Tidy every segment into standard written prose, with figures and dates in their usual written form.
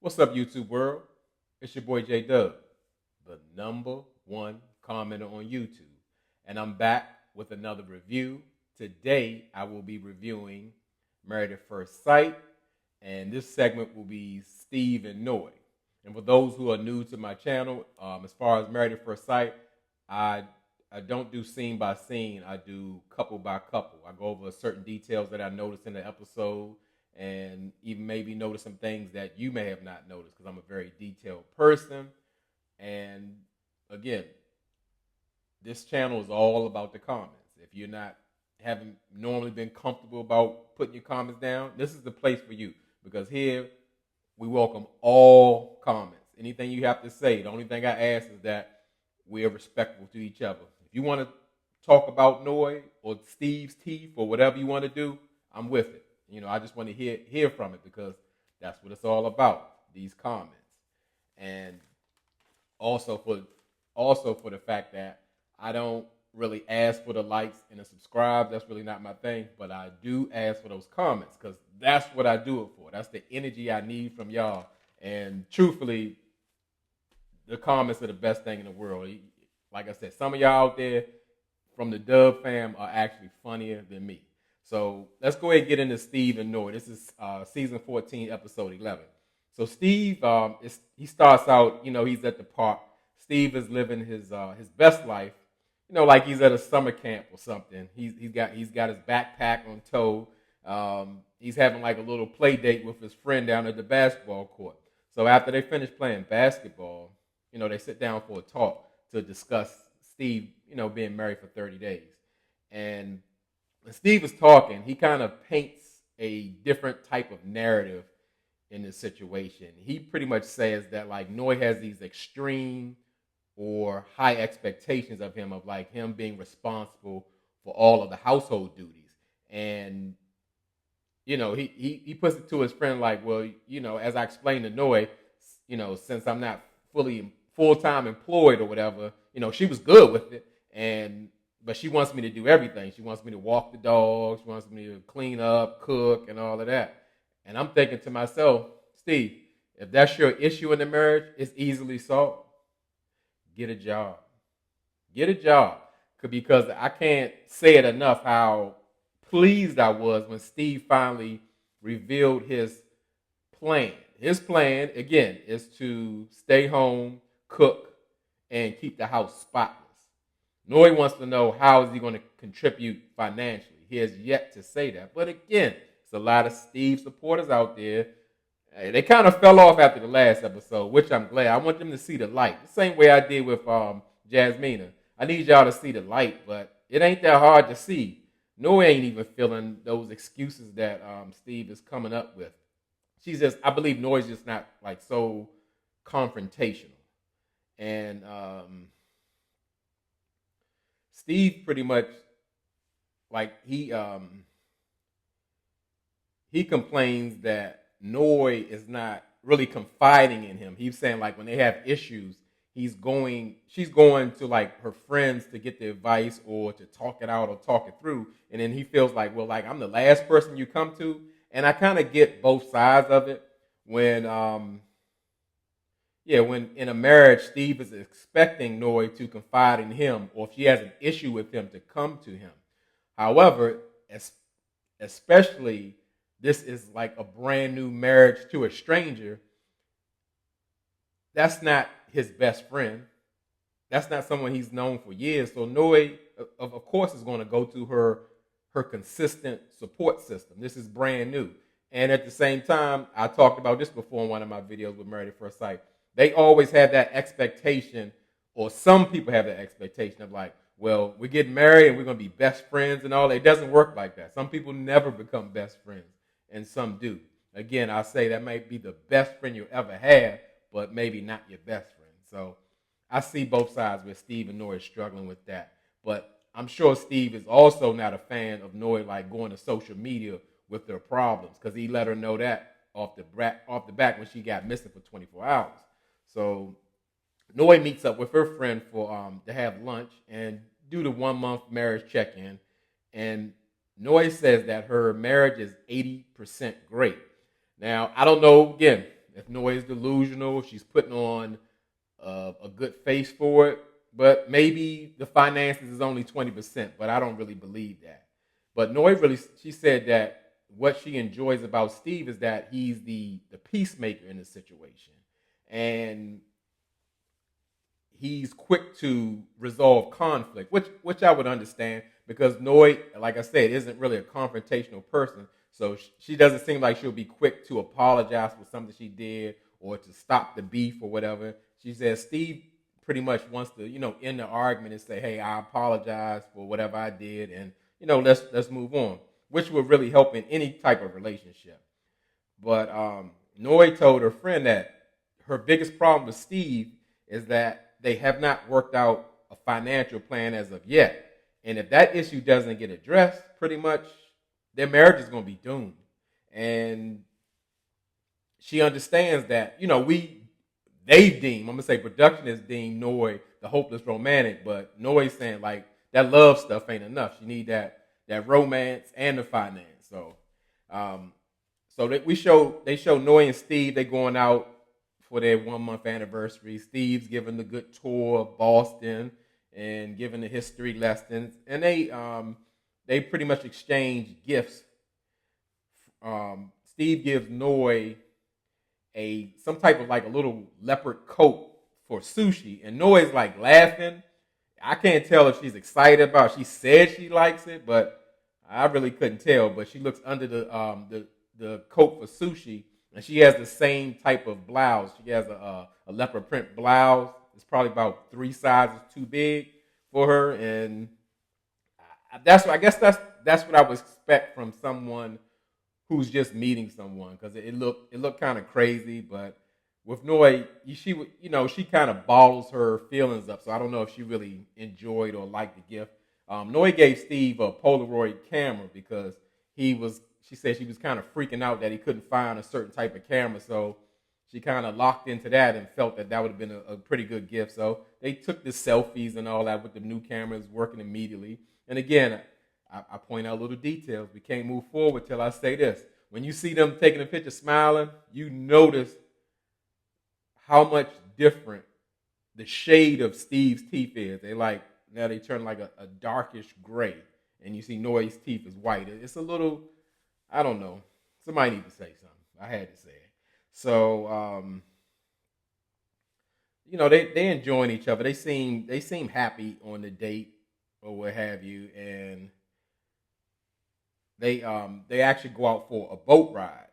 What's up, YouTube world? It's your boy J Dub, the number one commenter on YouTube. And I'm back with another review. Today, I will be reviewing Married at First Sight. And this segment will be Steve and Noy. And for those who are new to my channel, as far as Married at First Sight, I, I don't do scene by scene. I do couple by couple. I go over certain details that I noticed in the episode and even maybe notice some things that you may have not noticed because I'm a very detailed person. And again, this channel is all about the comments. If you're not haven't normally been comfortable about putting your comments down, this is the place for you because here we welcome all comments. Anything you have to say, the only thing I ask is that we are respectful to each other. If you want to talk about Noy or Steve's teeth or whatever you want to do, I'm with it. I just want to hear from it because that's what it's all about, these comments. And also for the fact that I don't really ask for the likes and the subscribe. That's really not my thing. But I do ask for those comments because that's what I do it for. That's the energy I need from y'all. And truthfully, the comments are the best thing in the world. Like I said, some of y'all out there from the Dub fam are actually funnier than me. So let's go ahead and get into Steve and Noy. This is season 14, episode 11. So Steve, he starts out, he's at the park. Steve is living his best life, like he's at a summer camp or something. He's got his backpack on tow. He's having like a little play date with his friend down at the basketball court. So after they finish playing basketball, they sit down for a talk to discuss Steve, being married for 30 days. And when Steve is talking, he kind of paints a different type of narrative in this situation. He pretty much says that like Noy has these extreme or high expectations of him, of like him being responsible for all of the household duties. And he puts it to his friend like, well, as I explained to Noy, since I'm not full-time employed or whatever, she was good with it. But she wants me to do everything. She wants me to walk the dogs. She wants me to clean up, cook, and all of that. And I'm thinking to myself, Steve, if that's your issue in the marriage, it's easily solved. Get a job. Get a job. Because I can't say it enough how pleased I was when Steve finally revealed his plan. His plan, again, is to stay home, cook, and keep the house spotless. Noy wants to know how is he going to contribute financially. He has yet to say that. But again, there's a lot of Steve supporters out there. They kind of fell off after the last episode, which I'm glad. I want them to see the light. The same way I did with Jasmina. I need y'all to see the light, but it ain't that hard to see. Noy ain't even feeling those excuses that Steve is coming up with. I believe Noy's just not like so confrontational. And Steve pretty much like he complains that Noy is not really confiding in him. He's saying like when they have issues, she's going to like her friends to get the advice or to talk it out or talk it through. And then he feels like, well, like I'm the last person you come to. And I kind of get both sides of it. When in a marriage, Steve is expecting Noy to confide in him, or if she has an issue with him, to come to him. However, especially this is like a brand new marriage to a stranger. That's not his best friend. That's not someone he's known for years. So Noy, of course, is going to go to her consistent support system. This is brand new. And at the same time, I talked about this before in one of my videos with Married at First Sight. They always have that expectation, or some people have that expectation of like, well, we're getting married and we're going to be best friends and all. It doesn't work like that. Some people never become best friends, and some do. Again, I say that might be the best friend you ever had, but maybe not your best friend. So I see both sides where Steve and Noy are struggling with that. But I'm sure Steve is also not a fan of Noy like going to social media with their problems, because he let her know that off the back when she got missing for 24 hours. So Noy meets up with her friend for to have lunch and do the 1 month marriage check-in. And Noy says that her marriage is 80% great. Now, I don't know, again, if if Noy is delusional, she's putting on a good face for it. But maybe the finances is only 20%, but I don't really believe that. But Noy really, she said that what she enjoys about Steve is that he's the peacemaker in the situation. And he's quick to resolve conflict, which I would understand because Noy, like I said, isn't really a confrontational person. So she doesn't seem like she'll be quick to apologize for something she did or to stop the beef or whatever. She says Steve pretty much wants to, end the argument and say, "Hey, I apologize for whatever I did, and let's move on," which would really help in any type of relationship. But Noy told her friend that her biggest problem with Steve is that they have not worked out a financial plan as of yet. And if that issue doesn't get addressed, pretty much their marriage is going to be doomed. And she understands that, I'm going to say production has deemed Noy the hopeless romantic, but Noy's saying like that love stuff ain't enough. You need that romance and the finance. So they show Noy and Steve, they going out for their 1 month anniversary. Steve's giving the good tour of Boston and giving the history lessons, and they pretty much exchange gifts. Steve gives Noy some type of like a little leopard coat for sushi, and Noy's like laughing. I can't tell if she's excited about it. She said she likes it, but I really couldn't tell. But she looks under the coat for sushi, and she has the same type of blouse. She has a leopard print blouse. It's probably about 3 sizes too big for her, and that's what I would expect from someone who's just meeting someone, because it looked kind of crazy. But with Noy, she kind of bottles her feelings up, so I don't know if she really enjoyed or liked the gift. Noy gave Steve a Polaroid camera because she said she was kind of freaking out that he couldn't find a certain type of camera, so she kind of locked into that and felt that would have been a pretty good gift. So they took the selfies and all that with the new cameras working immediately. And again, I point out little details. We can't move forward till I say this. When you see them taking a picture smiling, you notice how much different the shade of Steve's teeth is. Now they turn like a darkish gray, and you see Noy's teeth is white. It's a little, I don't know. Somebody need to say something. I had to say it. So, they enjoying each other. They seem happy on the date or what have you, and they actually go out for a boat ride,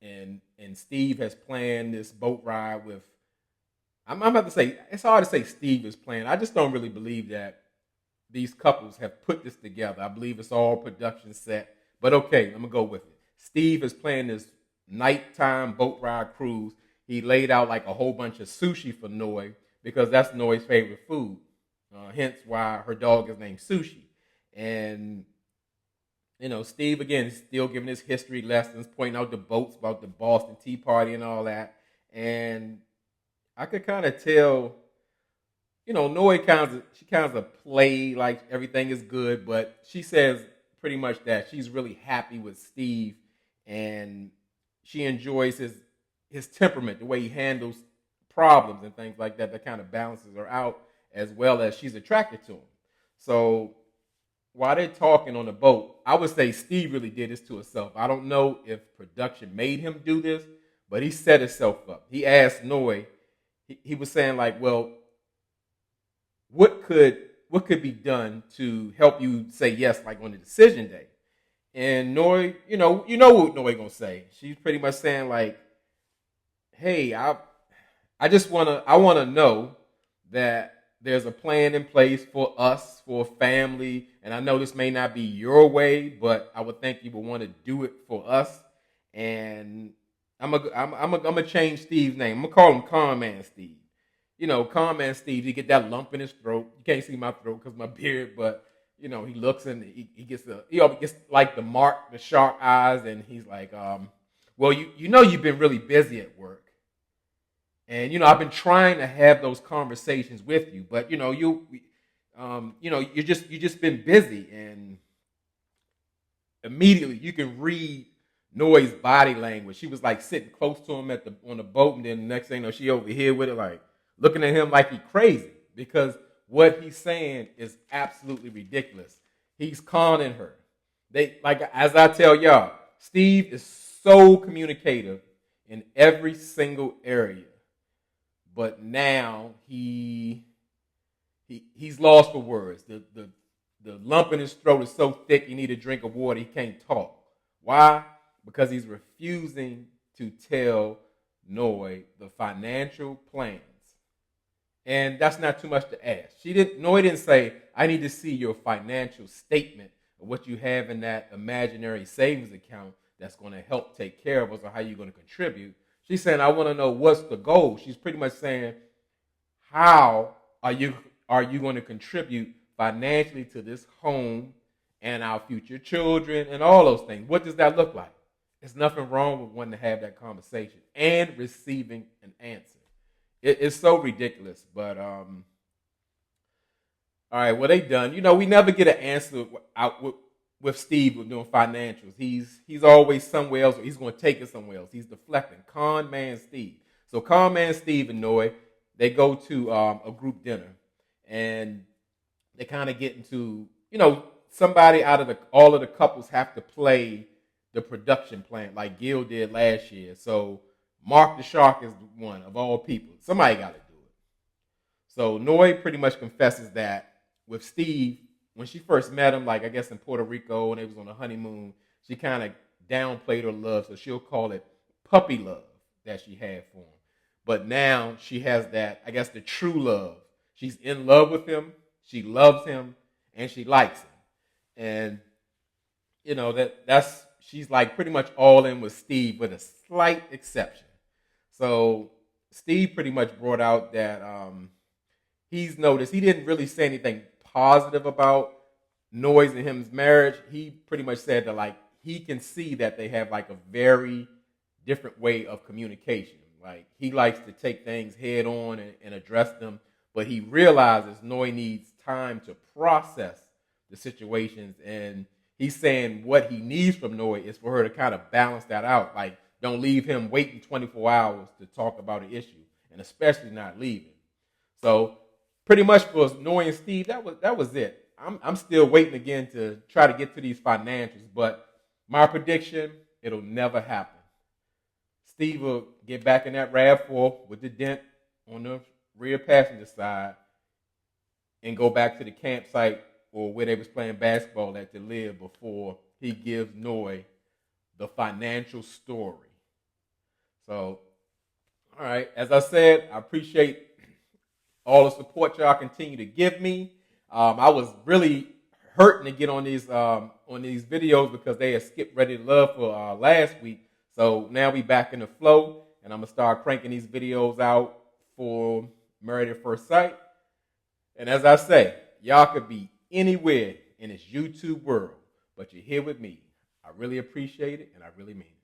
and Steve has planned this boat ride with. I'm about to say it's hard to say Steve is planned. I just don't really believe that these couples have put this together. I believe it's all production set. But okay, I'm gonna go with it. Steve is planning this nighttime boat ride cruise. He laid out like a whole bunch of sushi for Noy because that's Noy's favorite food. Hence why her dog is named Sushi. And Steve again is still giving his history lessons, pointing out the boats about the Boston Tea Party and all that. And I could kind of tell, Noy kind of play like everything is good, but she says pretty much that she's really happy with Steve, and she enjoys his temperament, the way he handles problems and things like that. That kind of balances her out, as well as she's attracted to him. So while they're talking on the boat, I would say Steve really did this to himself. I don't know if production made him do this, but he set himself up. He asked Noy. He was saying like, well, what could be done to help you say yes, like on the decision day? And Noy, you know what Noy gonna say. She's pretty much saying like, hey, I wanna know that there's a plan in place for us, for a family, and I know this may not be your way, but I would think you would want to do it for us. And I'm gonna change Steve's name. I'm gonna call him Con Man Steve. Con Man Steve, he get that lump in his throat. You can't see my throat because my beard, but he looks and he gets like the sharp eyes, and he's like, well, you've been really busy at work. And I've been trying to have those conversations with you, but you just been busy, and immediately you can read Noy's body language. She was like sitting close to him on the boat, and then the next thing you know, she over here with it, like looking at him like he crazy because what he's saying is absolutely ridiculous. He's conning her. They like as I tell y'all, Steve is so communicative in every single area, but now he's lost for words. The lump in his throat is so thick he need a drink of water. He can't talk. Why? Because he's refusing to tell Noy the financial plans. And that's not too much to ask. Noy didn't say, I need to see your financial statement of what you have in that imaginary savings account that's going to help take care of us or how you're going to contribute. She's saying, I want to know what's the goal. She's pretty much saying, how are you going to contribute financially to this home and our future children and all those things? What does that look like? There's nothing wrong with wanting to have that conversation and receiving an answer. It's so ridiculous, but all right, what they done? You know, we never get an answer out with Steve with doing financials. He's always somewhere else, or he's going to take it somewhere else. He's deflecting. Con man Steve. So con man Steve and Noy, they go to a group dinner, and they kind of get into, you know, somebody out of all of the couples have to play the production plant like Gil did last year. So Mark the Shark is one of all people. Somebody got to do it. So Noy pretty much confesses that with Steve, when she first met him, like I guess in Puerto Rico when they was on a honeymoon, she kind of downplayed her love, so she'll call it puppy love that she had for him. But now she has that, I guess, the true love. She's in love with him, she loves him, and she likes him. And, you know, that's she's like pretty much all in with Steve with a slight exception. So Steve pretty much brought out that he's noticed he didn't really say anything positive about Noy's and him's marriage. He pretty much said that like he can see that they have like a very different way of communication. Like he likes to take things head on and address them, but he realizes Noy needs time to process the situations, and he's saying what he needs from Noy is for her to kind of balance that out. Like, don't leave him waiting 24 hours to talk about an issue, and especially not leaving. So, pretty much for Noy and Steve, that was it. I'm still waiting again to try to get to these financials, but my prediction, it'll never happen. Steve will get back in that RAV4 with the dent on the rear passenger side and go back to the campsite or where they was playing basketball at to live before he gives Noy the financial story. So, all right, as I said, I appreciate all the support y'all continue to give me. I was really hurting to get on these videos because they had skipped Ready to Love for last week. So now we back in the flow, and I'm going to start cranking these videos out for Married at First Sight. And as I say, y'all could be anywhere in this YouTube world, but you're here with me. I really appreciate it, and I really mean it.